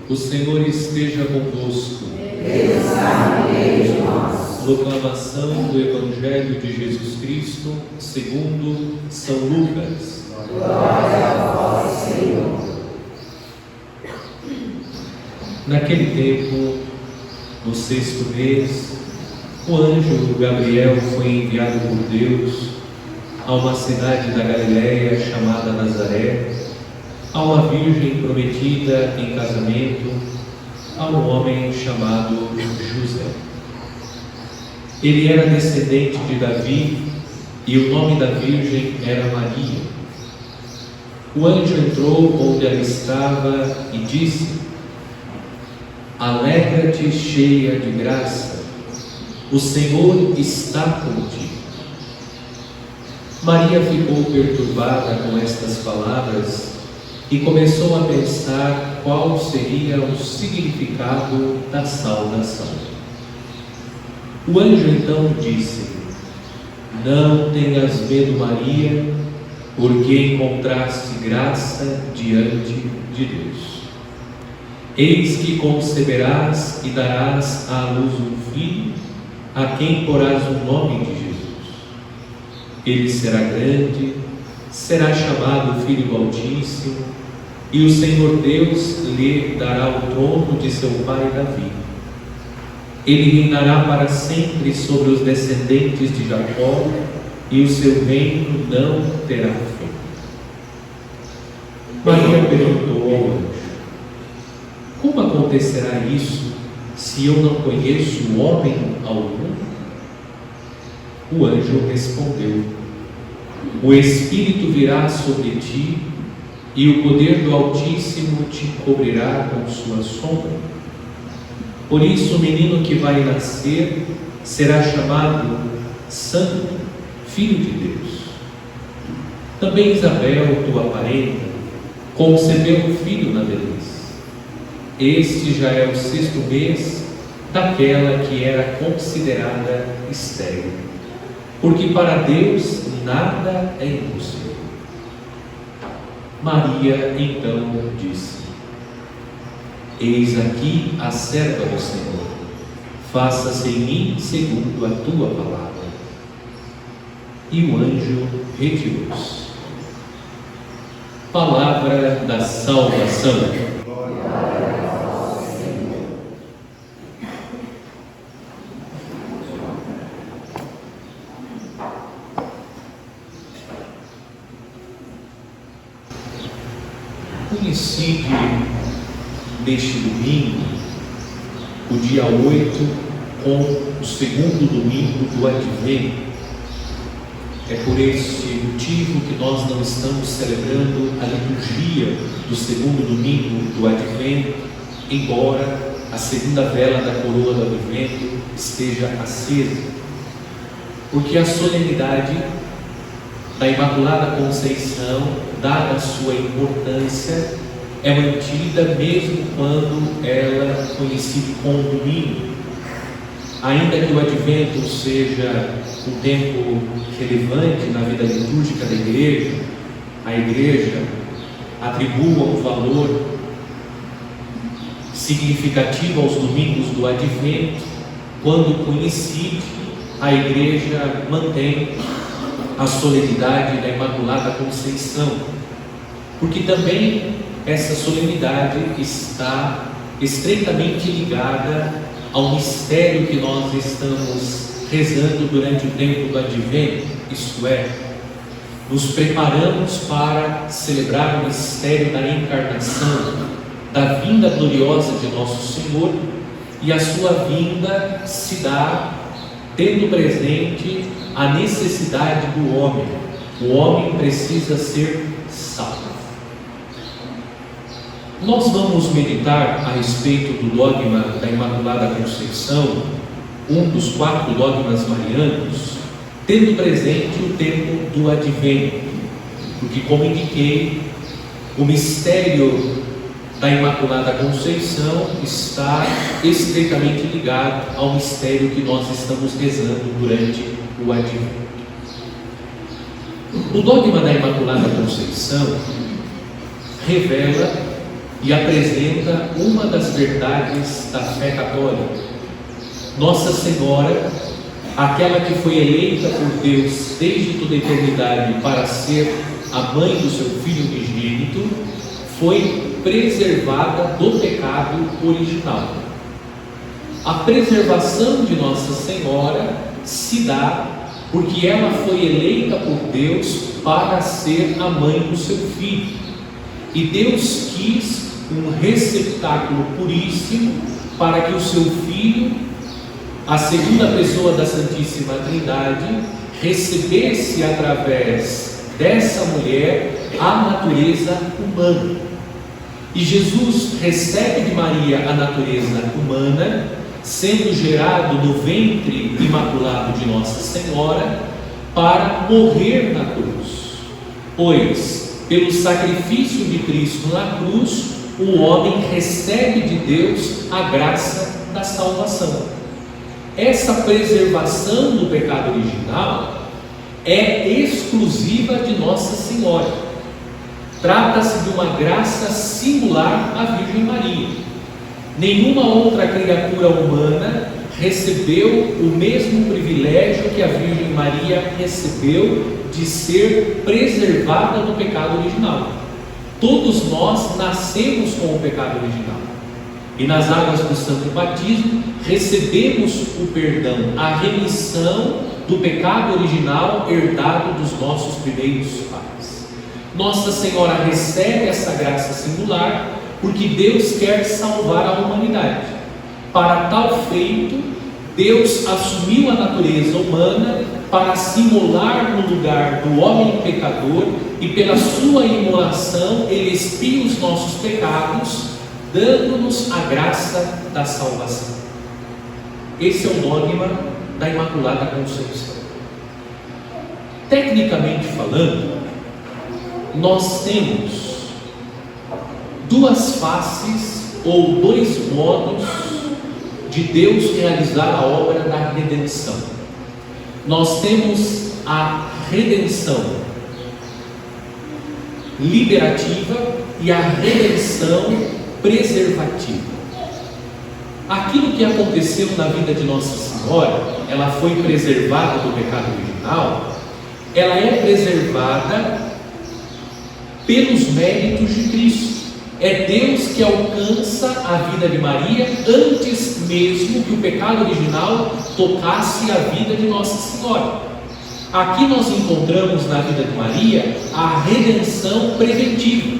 O Senhor esteja convosco. Ele está no meio de nós. Proclamação do Evangelho de Jesus Cristo segundo São Lucas. Glória a vós, Senhor. Naquele tempo, no 6º mês, o anjo Gabriel foi enviado por Deus a uma cidade da Galiléia chamada Nazaré, a uma virgem prometida em casamento a um homem chamado José. Ele era descendente de Davi e o nome da virgem era Maria. O anjo entrou onde ela estava e disse: Alegra-te, cheia de graça, o Senhor está contigo. Maria ficou perturbada com estas palavras e começou a pensar qual seria o significado da saudação. O anjo então disse: Não tenhas medo, Maria, porque encontraste graça diante de Deus. Eis que conceberás e darás à luz um filho, a quem porás o nome de Jesus. Ele será grande, será chamado Filho do Altíssimo, e o Senhor Deus lhe dará o trono de seu pai Davi. Ele reinará para sempre sobre os descendentes de Jacó, e o seu reino não terá fim. Maria perguntou ao anjo: Como acontecerá isso, se eu não conheço homem algum? O anjo respondeu: O Espírito virá sobre ti, e o poder do Altíssimo te cobrirá com sua sombra. Por isso o menino que vai nascer será chamado Santo, Filho de Deus. Também Isabel, tua parenta, concebeu um filho na velhice. Este já é o 6º mês daquela que era considerada estéril, porque para Deus nada é impossível. Maria então disse: Eis aqui a serva do Senhor, faça-se em mim segundo a tua palavra. E o anjo retirou-se. Palavra da salvação. Coincide neste domingo, o dia 8, com o 2º domingo do Advento. É por este motivo que nós não estamos celebrando a liturgia do 2º domingo do Advento, embora a segunda vela da coroa do Advento esteja acesa, porque a solenidade da Imaculada Conceição, dada a sua importância, é mantida mesmo quando ela coincide com o domingo. Ainda que o Advento seja um tempo relevante na vida litúrgica da Igreja, a Igreja atribua um valor significativo aos domingos do Advento. Quando coincide, a Igreja mantém a solenidade da Imaculada Conceição, porque também essa solenidade está estreitamente ligada ao mistério que nós estamos rezando durante o tempo do Advento, isto é, nos preparamos para celebrar o mistério da encarnação, da vinda gloriosa de nosso Senhor, e a sua vinda se dá tendo presente a necessidade do homem. O homem precisa ser salvo. Nós vamos meditar a respeito do dogma da Imaculada Conceição, um dos 4 dogmas marianos, tendo presente o tempo do Advento, porque, como indiquei, o mistério da Imaculada Conceição está estreitamente ligado ao mistério que nós estamos rezando durante o Advento. O dogma da Imaculada Conceição revela e apresenta uma das verdades da fé católica. Nossa Senhora, aquela que foi eleita por Deus desde toda a eternidade para ser a mãe do seu Filho unigênito, foi preservada do pecado original. A preservação de Nossa Senhora se dá porque ela foi eleita por Deus para ser a mãe do seu Filho. E Deus quis um receptáculo puríssimo para que o seu Filho, a segunda pessoa da Santíssima Trindade, recebesse através dessa mulher a natureza humana. E Jesus recebe de Maria a natureza humana, sendo gerado no ventre imaculado de Nossa Senhora, para morrer na cruz. Pois, pelo sacrifício de Cristo na cruz, o homem recebe de Deus a graça da salvação. Essa preservação do pecado original é exclusiva de Nossa Senhora. Trata-se de uma graça singular à Virgem Maria. Nenhuma outra criatura humana recebeu o mesmo privilégio que a Virgem Maria recebeu de ser preservada do pecado original. Todos nós nascemos com o pecado original. E nas águas do Santo Batismo recebemos o perdão, a remissão do pecado original herdado dos nossos primeiros pais. Nossa Senhora recebe essa graça singular porque Deus quer salvar a humanidade. Para tal feito, Deus assumiu a natureza humana para se imolar no lugar do homem pecador e pela sua imolação Ele expia os nossos pecados, dando-nos a graça da salvação. Esse é o dogma da Imaculada Conceição. Tecnicamente falando, nós temos duas faces ou dois modos de Deus realizar a obra da redenção. Nós temos a redenção liberativa e a redenção preservativa. Aquilo que aconteceu na vida de Nossa Senhora, ela foi preservada do pecado original, ela é preservada pelos méritos de Cristo. É Deus que alcança a vida de Maria antes mesmo que o pecado original tocasse a vida de Nossa Senhora. Aqui nós encontramos na vida de Maria a redenção preventiva.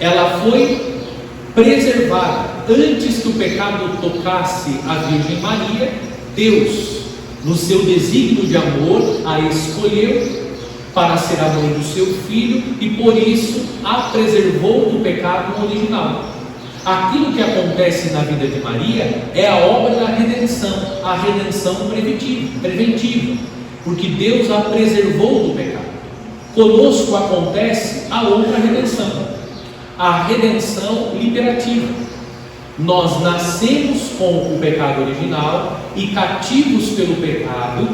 Ela foi preservada antes que o pecado tocasse a Virgem Maria. Deus, no seu desígnio de amor, a escolheu para ser a mãe do seu Filho e por isso a preservou do pecado original. Aquilo que acontece na vida de Maria é a obra da redenção, a redenção preventiva, porque Deus a preservou do pecado. Conosco acontece a outra redenção, a redenção liberativa. Nós nascemos com o pecado original e cativos pelo pecado,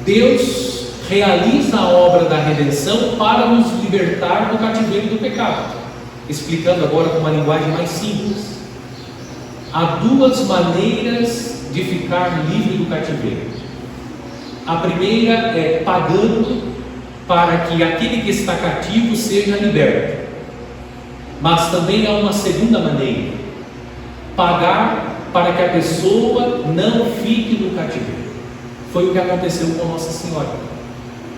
Deus realiza a obra da redenção para nos libertar do cativeiro do pecado. Explicando agora com uma linguagem mais simples, há duas maneiras de ficar livre do cativeiro. A primeira é pagando para que aquele que está cativo seja liberto. Mas também há uma segunda maneira: pagar para que a pessoa não fique no cativeiro. Foi o que aconteceu com Nossa Senhora.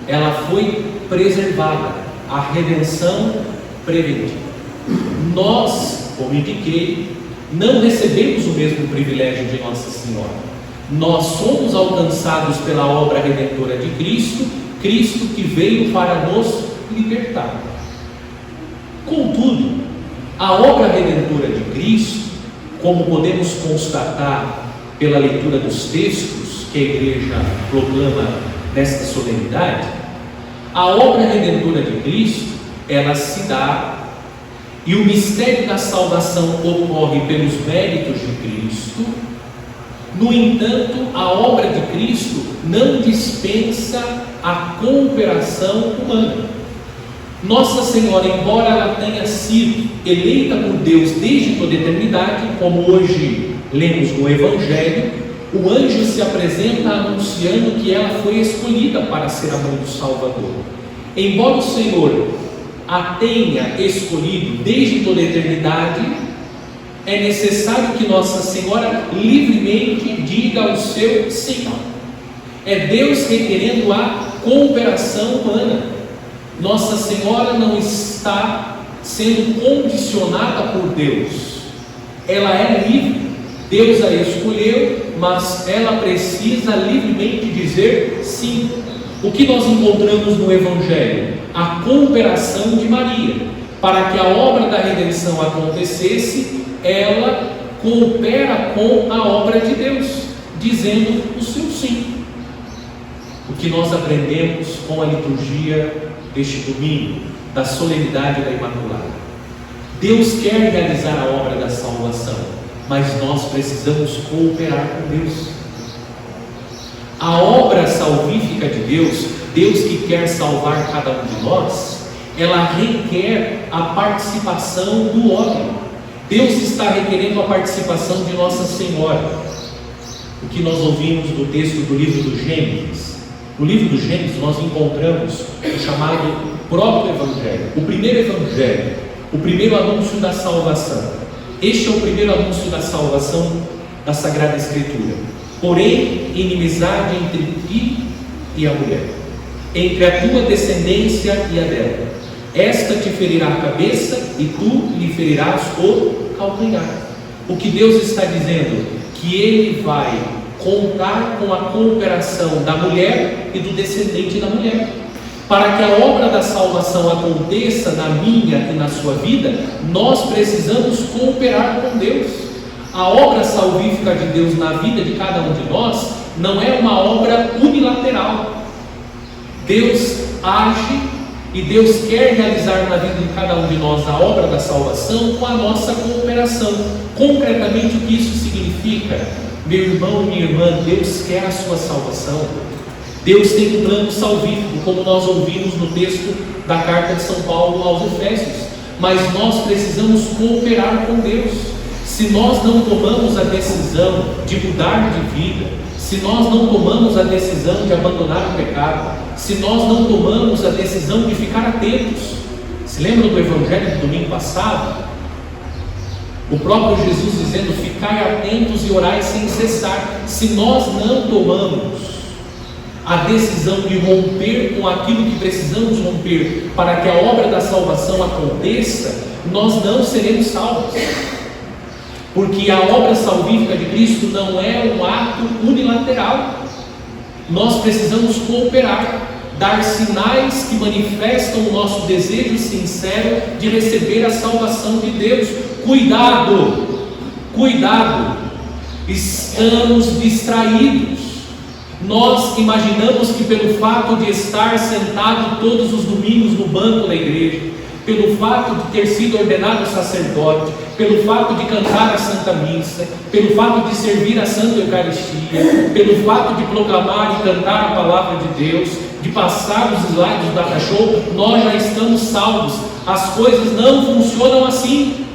Ela foi preservada, a redenção preventiva. Nós, como indiquei, não recebemos o mesmo privilégio de Nossa Senhora. Nós somos alcançados pela obra redentora de Cristo, Cristo que veio para nos libertar. Contudo, a obra redentora de Cristo, como podemos constatar pela leitura dos textos que a Igreja proclama nesta solenidade, a obra redentora de Cristo, ela se dá, e o mistério da salvação ocorre pelos méritos de Cristo. No entanto, a obra de Cristo não dispensa a cooperação humana. Nossa Senhora, embora ela tenha sido eleita por Deus desde toda a eternidade, como hoje lemos no Evangelho, o anjo se apresenta anunciando que ela foi escolhida para ser a mãe do Salvador. Embora o Senhor a tenha escolhido desde toda a eternidade, é necessário que Nossa Senhora livremente diga o seu sim. É Deus requerendo a cooperação humana. Nossa Senhora não está sendo condicionada por Deus. Ela é livre. Deus a escolheu, mas ela precisa livremente dizer sim. O que nós encontramos no Evangelho? A cooperação de Maria. Para que a obra da redenção acontecesse, ela coopera com a obra de Deus, dizendo o seu sim. O que nós aprendemos com a liturgia deste domingo, da solenidade da Imaculada. Deus quer realizar a obra da salvação, mas nós precisamos cooperar com Deus. A obra salvífica de Deus, Deus que quer salvar cada um de nós, ela requer a participação do homem. Deus está requerendo a participação de Nossa Senhora. O que nós ouvimos no texto do livro do Gênesis. No livro do Gênesis nós encontramos o chamado proto-evangelho, o primeiro evangelho, o primeiro anúncio da salvação. Este é o primeiro anúncio da salvação da Sagrada Escritura. Porém, inimizade entre ti e a mulher, entre a tua descendência e a dela. Esta te ferirá a cabeça e tu lhe ferirás o calcanhar. O que Deus está dizendo? Que Ele vai contar com a cooperação da mulher e do descendente da mulher. Para que a obra da salvação aconteça na minha e na sua vida, nós precisamos cooperar com Deus. A obra salvífica de Deus na vida de cada um de nós não é uma obra unilateral. Deus age e Deus quer realizar na vida de cada um de nós a obra da salvação com a nossa cooperação. Concretamente, o que isso significa? Meu irmão e minha irmã, Deus quer a sua salvação. Deus tem um plano salvífico, como nós ouvimos no texto da carta de São Paulo aos Efésios. Mas nós precisamos cooperar com Deus. Se nós não tomamos a decisão de mudar de vida, se nós não tomamos a decisão de abandonar o pecado, se nós não tomamos a decisão de ficar atentos. Se lembram do Evangelho do domingo passado? O próprio Jesus dizendo: ficai atentos e orai sem cessar. Se nós não tomamos a decisão de romper com aquilo que precisamos romper para que a obra da salvação aconteça, nós não seremos salvos. Porque a obra salvífica de Cristo não é um ato unilateral. Nós precisamos cooperar, dar sinais que manifestam o nosso desejo sincero de receber a salvação de Deus. Cuidado, cuidado, estamos distraídos. Nós imaginamos que pelo fato de estar sentado todos os domingos no banco da igreja, pelo fato de ter sido ordenado sacerdote, pelo fato de cantar a Santa Missa, pelo fato de servir a Santa Eucaristia, pelo fato de proclamar e cantar a Palavra de Deus, de passar os slides do Data Show, nós já estamos salvos. As coisas não funcionam assim.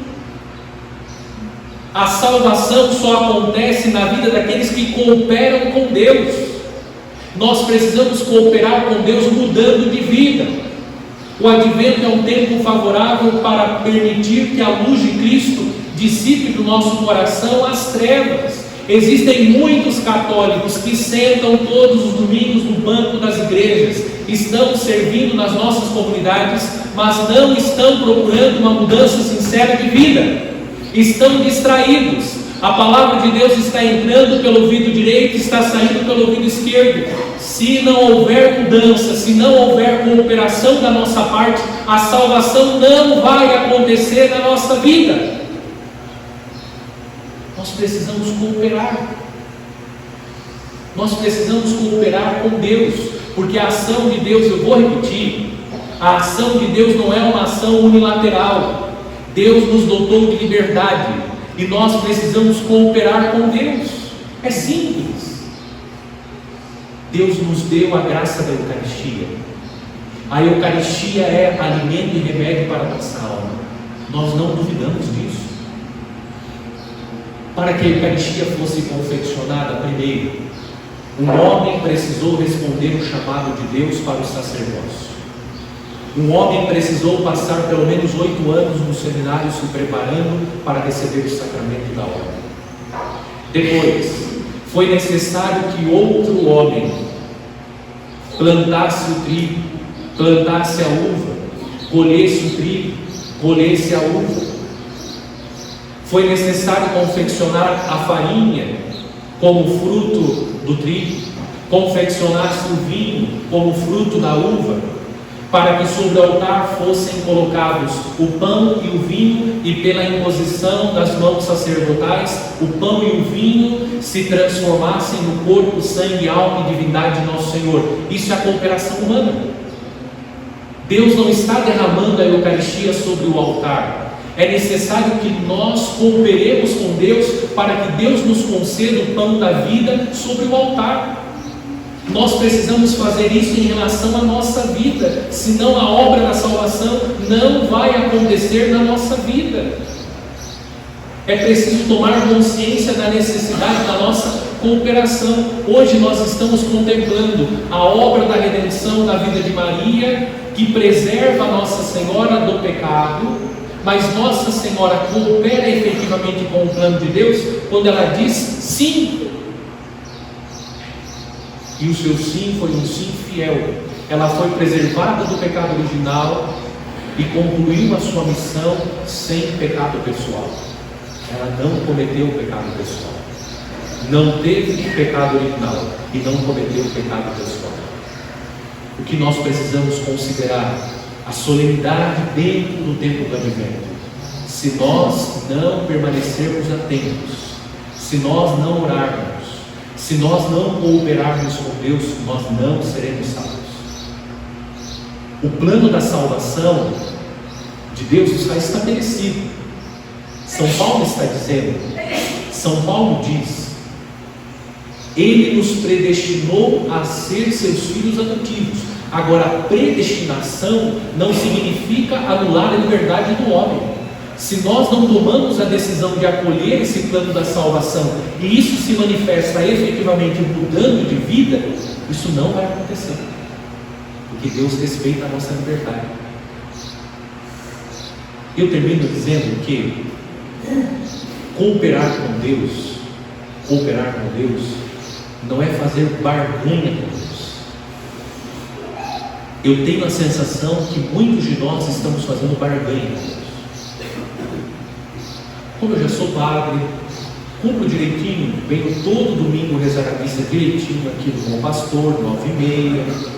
A salvação só acontece na vida daqueles que cooperam com Deus. Nós precisamos cooperar com Deus mudando de vida. O advento é um tempo favorável para permitir que a luz de Cristo dissipe do nosso coração as trevas. Existem muitos católicos que sentam todos os domingos no banco das igrejas, estão servindo nas nossas comunidades, mas não estão procurando uma mudança sincera de vida. Estão distraídos. A palavra de Deus está entrando pelo ouvido direito, está saindo pelo ouvido esquerdo. Se não houver mudança, se não houver cooperação da nossa parte, a salvação não vai acontecer na nossa vida. Nós precisamos cooperar. Nós precisamos cooperar com Deus, porque a ação de Deus, eu vou repetir, a ação de Deus não é uma ação unilateral. Deus nos dotou de liberdade e nós precisamos cooperar com Deus. É simples. Deus nos deu a graça da Eucaristia. a Eucaristia é alimento e remédio para a nossa alma. Nós não duvidamos disso. Para que a Eucaristia fosse confeccionada, primeiro, um homem precisou responder o chamado de Deus para o sacerdócio. Um homem precisou passar pelo menos 8 anos no seminário se preparando para receber o sacramento da ordem. Depois, foi necessário que outro homem plantasse o trigo, plantasse a uva, colhesse o trigo, colhesse a uva. Foi necessário confeccionar a farinha como fruto do trigo, confeccionar-se o vinho como fruto da uva, para que sobre o altar fossem colocados o pão e o vinho, e pela imposição das mãos sacerdotais, o pão e o vinho se transformassem no corpo, sangue, alma e divindade de nosso Senhor. Isso é a cooperação humana. Deus não está derramando a Eucaristia sobre o altar. É necessário que nós cooperemos com Deus para que Deus nos conceda o pão da vida sobre o altar. Nós precisamos fazer isso em relação à nossa vida, senão a obra da salvação não vai acontecer na nossa vida. É preciso tomar consciência da necessidade da nossa cooperação. Hoje nós estamos contemplando a obra da redenção da vida de Maria, que preserva Nossa Senhora do pecado, mas Nossa Senhora coopera efetivamente com o plano de Deus quando ela diz sim. E o seu sim foi um sim fiel. Ela foi preservada do pecado original e concluiu a sua missão sem pecado pessoal. Ela não cometeu o pecado pessoal, não teve o pecado original e não cometeu o pecado pessoal. O que nós precisamos considerar a solenidade dentro do tempo do advento. Se nós não permanecermos atentos, se nós não orarmos, se nós não cooperarmos com Deus, nós não seremos salvos. O plano da salvação de Deus está estabelecido. São Paulo está dizendo, São Paulo diz, Ele nos predestinou a ser seus filhos adotivos. Agora, predestinação não significa anular a liberdade do homem. Se nós não tomamos a decisão de acolher esse plano da salvação e isso se manifesta efetivamente mudando de vida, isso não vai acontecer, porque Deus respeita a nossa liberdade. Eu termino dizendo que cooperar com Deus não é fazer barganha com Deus. Eu tenho a sensação que muitos de nós estamos fazendo barganha com Deus. Como eu já sou padre, cumpro direitinho, venho todo domingo rezar a missa direitinho aqui no Bom Pastor, 9h30,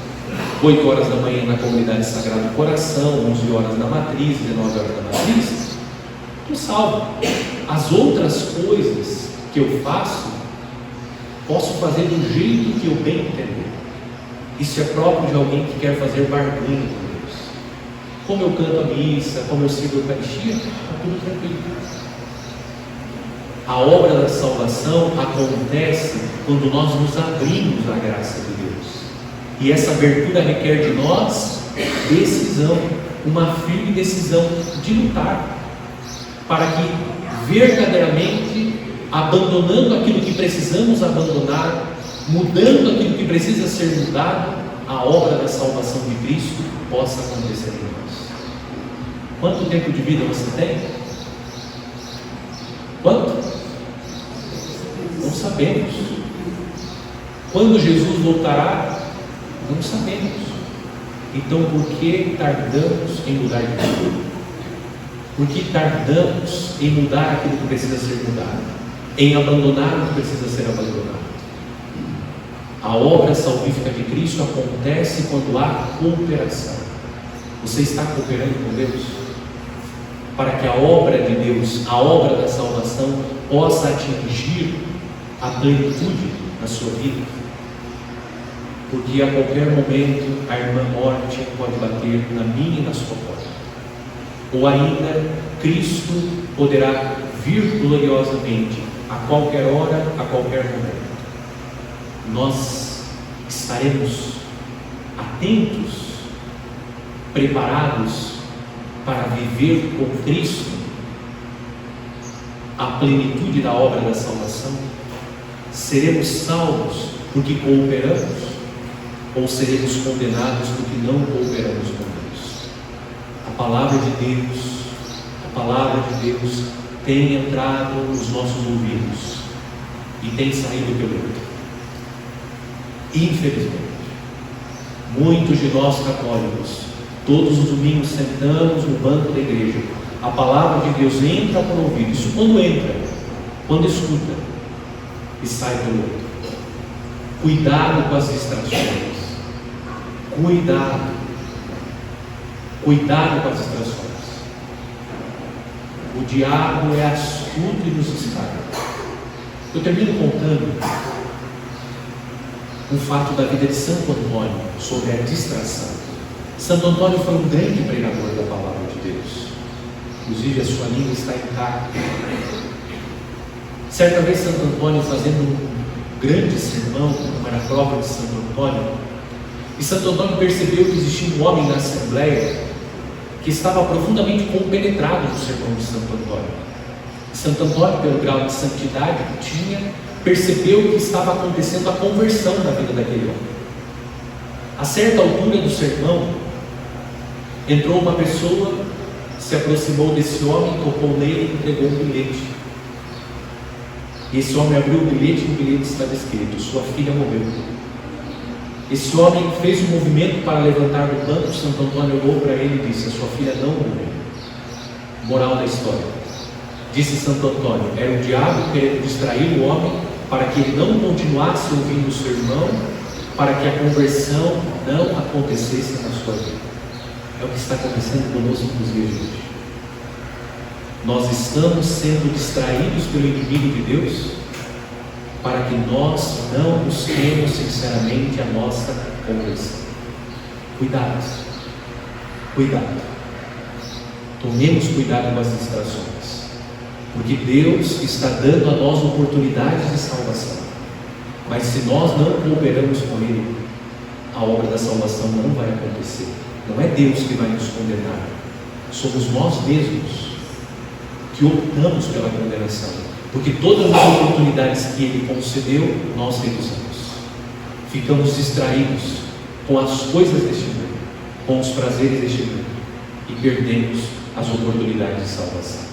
8 horas da manhã na Comunidade Sagrado Coração, 11 horas na Matriz, 19 horas na Matriz, estou salvo. As outras coisas que eu faço, posso fazer do jeito que eu bem entender. Isso é próprio de alguém que quer fazer barganha com Deus. Como eu canto a missa, como eu sigo a Eucaristia, está tudo tranquilo. A obra da salvação acontece quando nós nos abrimos à graça de Deus. E essa abertura requer de nós decisão, uma firme decisão de lutar, para que verdadeiramente, abandonando aquilo que precisamos abandonar, mudando aquilo que precisa ser mudado, a obra da salvação de Cristo possa acontecer em nós. Quanto tempo de vida você tem? Quanto? Não sabemos. Quando Jesus voltará? Não sabemos. Então por que tardamos em mudar de vida? Por que tardamos em mudar aquilo que precisa ser mudado? Em abandonar o que precisa ser abandonado? A obra salvífica de Cristo acontece quando há cooperação. Você está cooperando com Deus? Para que a obra de Deus, a obra da salvação, possa atingir a plenitude na sua vida. Porque a qualquer momento a irmã morte pode bater na minha e na sua porta. Ou ainda Cristo poderá vir gloriosamente a qualquer hora, a qualquer momento. Nós estaremos atentos preparados para viver com Cristo a plenitude da obra da salvação? Seremos salvos porque cooperamos? Ou seremos condenados porque não cooperamos com Deus? A palavra de Deus tem entrado nos nossos ouvidos e tem saído pelo outro. Infelizmente, muitos de nós católicos, todos os domingos sentamos no banco da igreja, a palavra de Deus entra por ouvido, isso quando escuta, e sai pelo outro. Cuidado com as distrações, cuidado com as distrações. O diabo é astuto e nos escapa. Eu termino contando um fato da vida de Santo Antônio sobre a distração. Santo Antônio foi um grande pregador da palavra de Deus, inclusive a sua língua está intacta. Certa vez Santo Antônio fazendo um grande sermão, como era a prova de Santo Antônio, e Santo Antônio percebeu que existia um homem na Assembleia que estava profundamente compenetrado no sermão de Santo Antônio. Santo Antônio, pelo grau de santidade que tinha, percebeu que estava acontecendo a conversão na vida daquele homem. A certa altura do sermão, entrou uma pessoa, se aproximou desse homem, tocou nele e entregou um bilhete. E esse homem abriu o bilhete e no bilhete estava escrito: sua filha morreu. Esse homem fez um movimento para levantar do banco. Santo Antônio olhou para ele e disse: a sua filha não morreu. Moral da história: disse Santo Antônio, era o diabo querendo distrair o homem para que ele não continuasse ouvindo o seu irmão, para que a conversão não acontecesse na sua vida. É o que está acontecendo conosco nos dias de hoje. Nós estamos sendo distraídos pelo inimigo de Deus para que nós não busquemos sinceramente a nossa conversão. Cuidado. Tomemos cuidado com as distrações, porque Deus está dando a nós oportunidades de salvação, mas se nós não cooperamos com Ele, a obra da salvação não vai acontecer. Não é Deus que vai nos condenar, somos nós mesmos que optamos pela condenação, porque todas as oportunidades que Ele concedeu, nós recusamos. Ficamos distraídos com as coisas deste mundo, com os prazeres deste mundo, e perdemos as oportunidades de salvação.